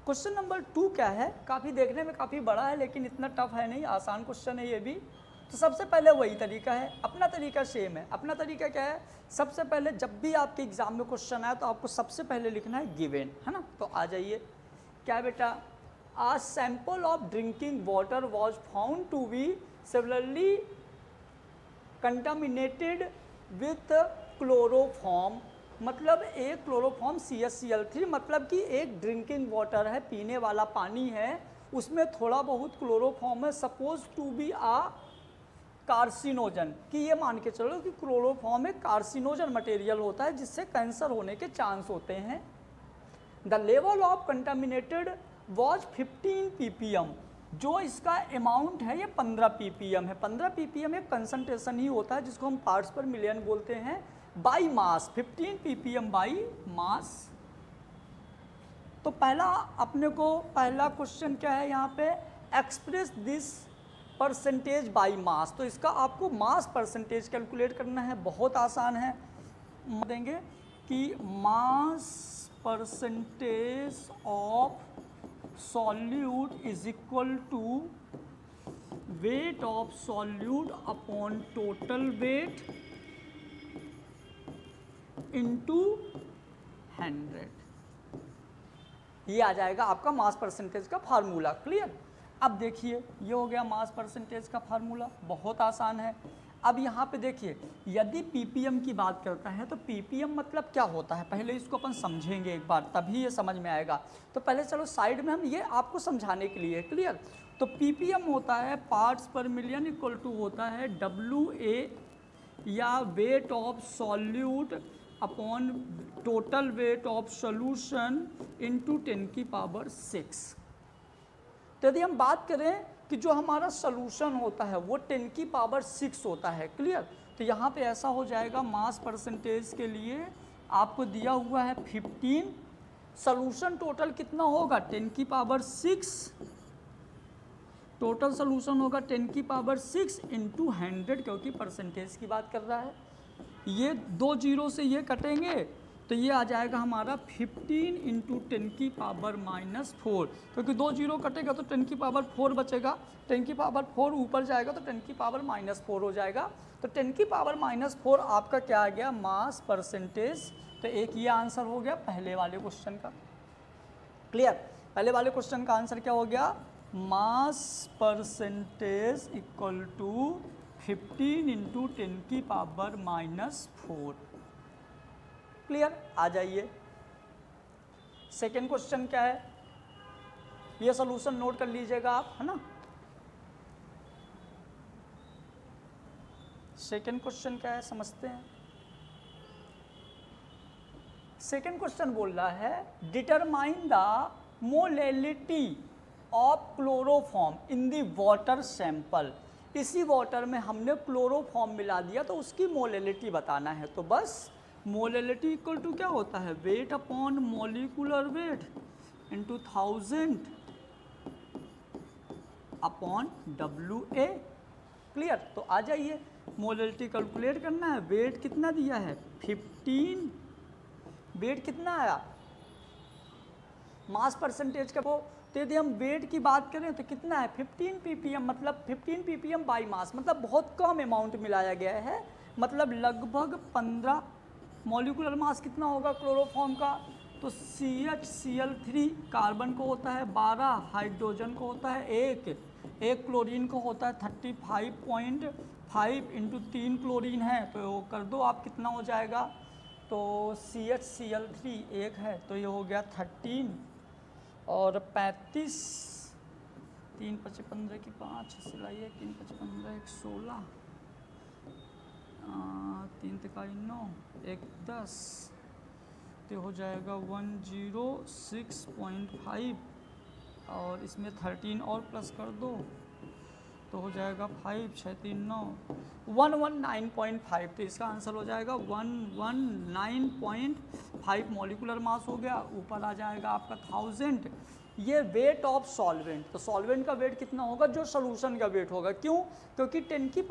Question number 2 क्या है, काफ़ी देखने में काफ़ी बड़ा है लेकिन इतना टफ है नहीं, आसान क्वेश्चन है ये भी। तो सबसे पहले वही तरीका है, अपना तरीका सेम है। अपना तरीका क्या है, सबसे पहले जब भी आपके एग्जाम में क्वेश्चन आए तो आपको सबसे पहले लिखना है गिवन, है ना। तो आ जाइए, क्या बेटा, a sample of drinking water was found to be similarly contaminated with chloroform, मतलब एक क्लोरोफॉर्म CaCl3, मतलब कि एक ड्रिंकिंग वाटर है, पीने वाला पानी है, उसमें थोड़ा बहुत क्लोरोफॉर्म है, suppose to be a carcinogen, कि ये मान के चलो कि क्लोरोफॉर्म एक कार्सिनोजन मटेरियल होता है जिससे कैंसर होने के चांस होते हैं। The level of contaminated was 15 ppm, जो इसका अमाउंट है ये 15 ppm है। 15 ppm एक कंसंट्रेशन ही होता है जिसको हम पार्ट्स पर मिलियन बोलते हैं, by mass, 15 ppm by mass. तो पहला क्वेश्चन क्या है यहाँ पे, express this percentage by mass. तो इसका आपको मास परसेंटेज कैलकुलेट करना है, बहुत आसान है। देंगे कि mass percentage of solute is equal to weight of solute upon total weight into 100। ये आ जाएगा आपका मास परसेंटेज का फार्मूला। क्लियर। अब देखिए, ये हो गया मास परसेंटेज का फार्मूला, बहुत आसान है। अब यहाँ पे देखिए, यदि ppm की बात करता है तो ppm मतलब क्या होता है, पहले इसको अपन समझेंगे एक बार, तभी ये समझ में आएगा। तो पहले चलो साइड में हम ये आपको समझाने के लिए, क्लियर। तो ppm होता है पार्ट्स पर मिलियन इक्वल टू होता है WA या wait of solute upon total weight of solution into 10⁶। तो यदि हम बात करें कि जो हमारा सॉल्यूशन होता है वो 10⁶ होता है, क्लियर। तो यहाँ पे ऐसा हो जाएगा, मास परसेंटेज के लिए आपको दिया हुआ है 15, सॉल्यूशन टोटल कितना होगा 10⁶, टोटल सॉल्यूशन होगा 10⁶ इंटू 100, क्योंकि परसेंटेज की बात कर रहा है। ये 2 जीरो से ये कटेंगे तो ये आ जाएगा हमारा 15 इंटू 10⁻⁻4, क्योंकि 2 जीरो कटेगा तो 10⁻4 बचेगा, 10⁻4 ऊपर जाएगा तो 10⁻4 हो जाएगा। तो 10⁻4 आपका क्या आ गया, मास परसेंटेज। तो एक ये आंसर हो गया पहले वाले क्वेश्चन का। क्लियर। पहले वाले क्वेश्चन का आंसर क्या हो गया, mass percentage equal to 15 into 10⁻⁻4। Clear. आ जाइए, सेकेंड क्वेश्चन क्या है, ये सॉल्यूशन नोट कर लीजिएगा आप, है ना। सेकेंड क्वेश्चन क्या है समझते हैं। सेकेंड क्वेश्चन बोल रहा है, determine the molality of chloroform in the water sample. इसी वाटर में हमने क्लोरोफॉर्म मिला दिया तो उसकी मोलेलिटी बताना है। तो बस मोलेलिटी इक्वल टू क्या होता है, weight upon molecular weight into 1000 upon WA। Clear. तो आ जाइए, मोलेलिटी कैलकुलेट करना है। वेट कितना दिया है 15, वेट कितना आया, मास परसेंटेज का वो। तो यदि हम वेट की बात करें तो कितना है 15 ppm, मतलब 15 ppm बाई मास, मतलब बहुत कम अमाउंट मिलाया गया है, मतलब लगभग 15। मॉलिक्यूलर मास कितना होगा क्लोरोफॉर्म का, तो CHCl3 कार्बन को होता है 12, हाइड्रोजन को होता है 1, क्लोरीन को होता है 35.5 इंटू 3 क्लोरीन है, तो कर दो आप कितना हो जाएगा। तो CHCl3 1 है तो ये हो गया 13 और 35, 3 × 15 की 5 सिलाइए, 3 × 15 16, 3 × 9 1 10, तो हो जाएगा 106.5 और इसमें 13 और प्लस कर दो तो हो जाएगा 5 6 3 9 119.5। तो इसका आंसर हो जाएगा 119.5 मॉलिक्यूलर मास हो गया। ऊपर आ जाएगा आपका 1000। ये वेट ऑफ सॉल्वेंट, तो सॉल्वेंट का वेट कितना होगा, जो सॉल्यूशन का वेट होगा। क्यों, क्योंकि 10⁶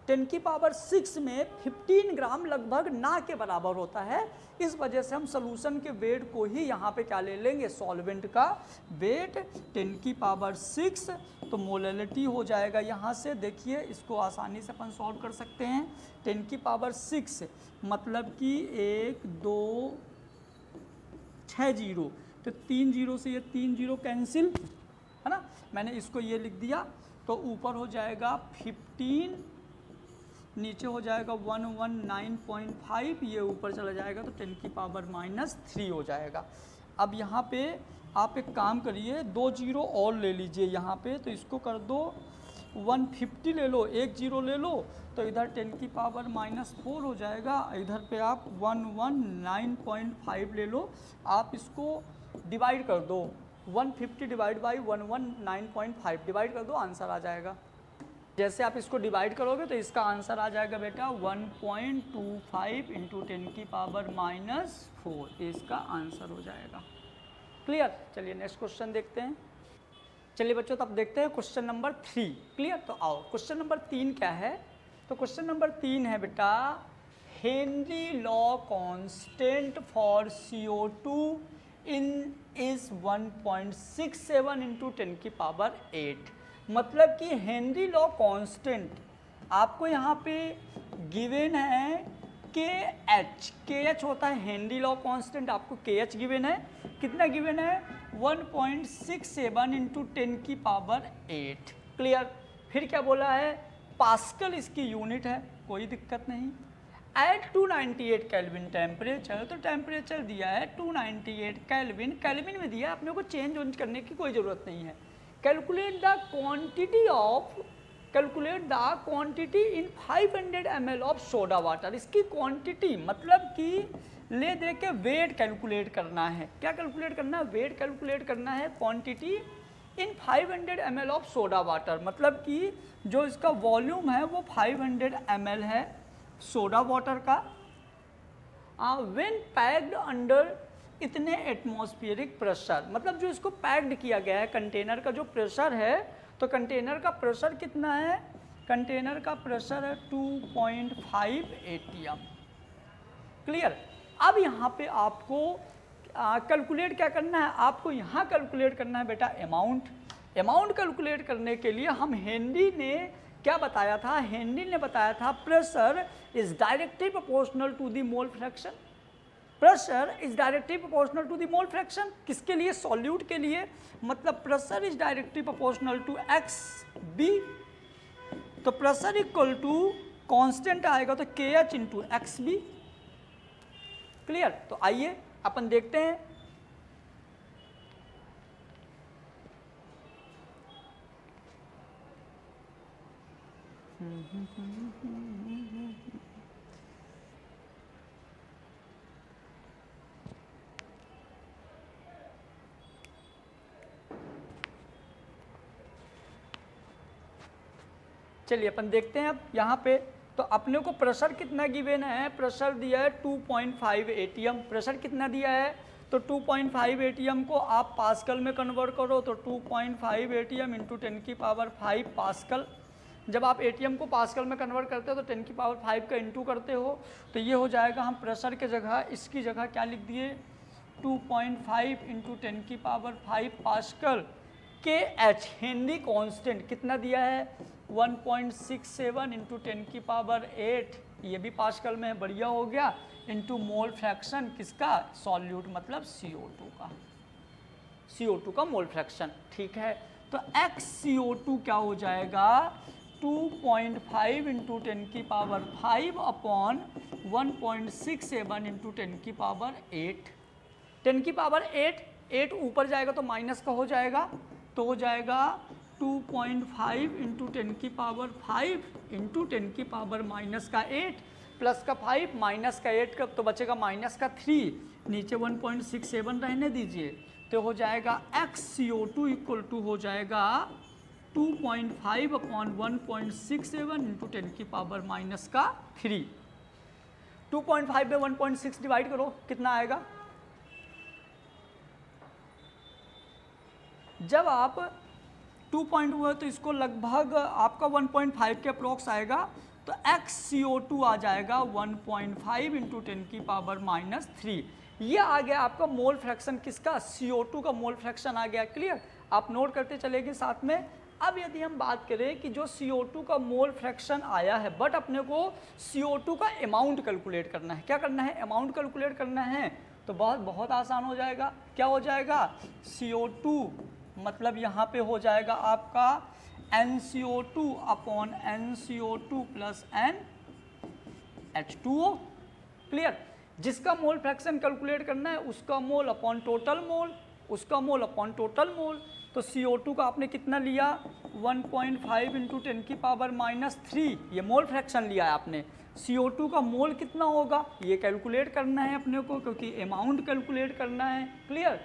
10 की पावर 6 में 15 ग्राम लगभग ना के बराबर होता है। इस वजह से हम सोल्यूशन के वेट को ही यहाँ पे क्या ले लेंगे, सॉल्वेंट का वेट 10 की पावर 6, तो मोलैलिटी हो जाएगा यहाँ से, देखिए इसको आसानी से अपन सॉल्व कर सकते हैं। 10 की पावर 6 मतलब कि 1 2 6 जीरो, तो 3 जीरो से ये 3 जीरो कैंसिल, है ना, मैंने इसको ये लिख दिया, तो ऊपर हो जाएगा 15, नीचे हो जाएगा 119.5, ये ऊपर चला जाएगा तो 10 की पावर -3 हो जाएगा। अब यहाँ पे आप एक काम करिए, 2 जीरो और ले लीजिए यहाँ पे, तो इसको कर दो 150 ले लो, 1 जीरो ले लो, तो इधर 10 की पावर -4 हो जाएगा, इधर पे आप 119.5 ले लो, आप इसको डिवाइड कर दो, 150 डिवाइड बाई 119.5 डिवाइड कर दो, आंसर आ जाएगा। जैसे आप इसको डिवाइड करोगे तो इसका आंसर आ जाएगा बेटा 1.25 इंटू 10 की पावर -4, इसका आंसर हो जाएगा। क्लियर? चलिए नेक्स्ट क्वेश्चन देखते हैं। चलिए बच्चों, तब देखते हैं क्वेश्चन नंबर 3। क्लियर? तो आओ, क्वेश्चन नंबर 3 क्या है? तो क्वेश्चन नंबर 3 है बेटा, Henry law constant for CO2 is 1.67 into 10 की पावर 8। मतलब कि हेनरी लॉ कांस्टेंट आपको यहाँ पे गिवन है के एच होता है हेनरी लॉ कांस्टेंट, आपको के एच गिवन है, कितना गिवन है 1.67 इंटू 10 की पावर 8। क्लियर? फिर क्या बोला है, पास्कल इसकी यूनिट है, कोई दिक्कत नहीं। एट 298 केल्विन टेम्परेचर, तो टेम्परेचर दिया है 298 केल्विन, केल्विन में दिया है, अपने को चेंज वेंज करने की कोई ज़रूरत नहीं है। Calculate the quantity in 500 ml of soda water. इसकी क्वांटिटी मतलब कि ले दे के वेट कैलकुलेट करना है। क्या कैलकुलेट करना है? वेट कैलकुलेट करना है। Quantity in 500 ml of soda water, मतलब कि जो इसका वॉल्यूम है वो 500 ml है सोडा वाटर का। व्हेन पैक्ड अंडर इतने एटमॉस्फेरिक प्रेशर, मतलब जो इसको पैक्ड किया गया है, कंटेनर का जो प्रेशर है, तो कंटेनर का प्रेशर कितना है? कंटेनर का प्रेशर है 2.5 ATM। क्लियर? अब यहाँ पे आपको कैलकुलेट क्या करना है? आपको यहाँ कैलकुलेट करना है बेटा अमाउंट। अमाउंट कैलकुलेट करने के लिए हम हेनरी ने क्या बताया था? हेनरी ने बताया था pressure is directly proportional to the mole fraction. Pressure is directly proportional to the mole fraction, किसके लिए? सॉल्यूट के लिए। मतलब pressure is directly proportional to XB, तो प्रेशर इक्वल टू कांस्टेंट आएगा तो KH इंटू XB। क्लियर? तो आइए अपन देखते हैं। चलिए अपन देखते हैं अब यहाँ पे। तो अपने को प्रेशर कितना गिवन है? प्रेशर दिया है 2.5 ATM। प्रेशर कितना दिया है? तो 2.5 ATM को आप पास्कल में कन्वर्ट करो, तो 2.5 ATM इंटू 10 की पावर 5 पास्कल। जब आप ATM को पास्कल में कन्वर्ट करते हो तो 10 की पावर 5 का इंटू करते हो, तो ये हो जाएगा, हम प्रेशर के जगह इसकी जगह क्या लिख दिए? 2.5 इंटू 10 की power 5 pascal. KH Henry constant कितना दिया है? 1.67 इंटू 10 की पावर 8, ये भी पास्कल में है, बढ़िया हो गया, इंटू मोल फ्रैक्शन किसका? सॉल्यूट मतलब CO2 का, CO2 का मोल फ्रैक्शन। ठीक है, तो XCO2 क्या हो जाएगा? 2.5 इंटू 10 की पावर 5 अपॉन 1.67 इंटू 10 की पावर 8। 10 की पावर 8 ऊपर जाएगा तो माइनस का हो जाएगा, तो हो जाएगा 2.5 इंटू 10 की पावर 5 इंटू 10 की पावर माइनस का 8 प्लस का 5 माइनस का 8 का, तो बचेगा माइनस का 3, नीचे 1.67 रहने दीजिए, तो हो जाएगा XCO2 इक्वल टू हो जाएगा 2.5 अपॉन 1.67 इंटू 10 की पावर माइनस का 3। 2.5 में 1.6 डिवाइड करो, कितना आएगा? जब आप 2 पॉइंट हुआ तो इसको लगभग आपका 1.5 के अप्रोक्स आएगा, तो XCO2 आ जाएगा 1.5 इंटू 10 की पावर -3। ये आ गया आपका मोल फ्रैक्शन किसका, CO2 का मोल फ्रैक्शन आ गया। क्लियर, आप नोट करते चलेंगे साथ में। अब यदि हम बात करें कि जो CO2 का मोल फ्रैक्शन आया है, बट अपने को CO2 का अमाउंट कैलकुलेट करना है। क्या करना है, अमाउंट कैलकुलेट करना है। तो बहुत आसान हो जाएगा। क्या हो जाएगा, CO2 मतलब यहाँ पे हो जाएगा आपका NCO2 upon NCO2 plus NH2O। Clear, जिसका मोल फ्रैक्शन कैलकुलेट करना है उसका मोल अपॉन टोटल मोल, उसका मोल अपॉन टोटल मोल। तो CO2 का आपने कितना लिया, 1.5 इंटू 10 की पावर -3, ये मोल फ्रैक्शन लिया है आपने। CO2 का मोल कितना होगा ये कैलकुलेट करना है अपने को, क्योंकि अमाउंट कैलकुलेट करना है। क्लियर,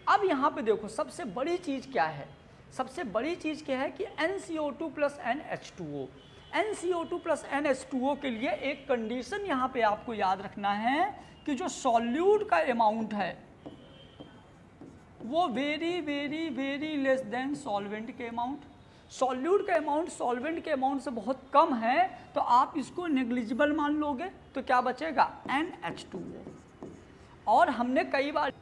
अब यहाँ पे देखो सबसे बड़ी चीज़ क्या है, सबसे बड़ी चीज़ क्या है कि NCO2 plus NH2O। NCO2 plus NH2O के लिए एक कंडीशन यहाँ पे आपको याद रखना है कि जो सॉल्यूट का अमाउंट है वो very very very less than solvent के अमाउंट। सॉल्यूट का अमाउंट सॉल्वेंट के अमाउंट से बहुत कम है, तो आप इसको नेग्लिजिबल मान लोगे, तो क्या बचेगा NH2O। और हमने कई बार,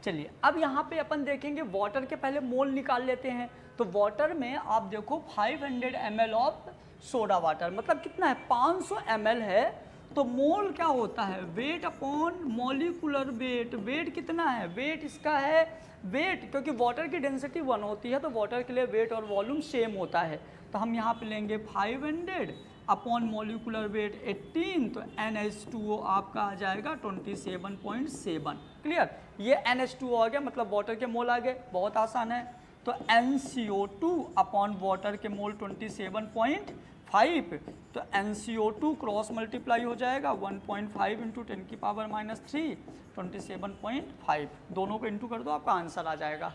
चलिए अब यहाँ पे अपन देखेंगे वाटर के पहले मोल निकाल लेते हैं। तो वाटर में आप देखो 500 ml ऑफ सोडा वाटर, मतलब कितना है 500 ml है। तो मोल क्या होता है, weight upon molecular weight. Weight कितना है, वेट इसका है वेट, क्योंकि वाटर की डेंसिटी 1 होती है तो वाटर के लिए वेट और वॉल्यूम सेम होता है। तो हम यहाँ पे लेंगे 500 अपॉन मॉलिकुलर वेट 18, तो NH2O आपका आ जाएगा 27.7। क्लियर, ये NH2O आ गया, मतलब वाटर के मोल आ गए, बहुत आसान है। तो NCO2 अपॉन वाटर के मोल 27.5, तो NCO2 क्रॉस मल्टीप्लाई हो जाएगा 1.5 इंटू 10 की पावर -3, 27.5, दोनों को इंटू कर दो आपका आंसर आ जाएगा।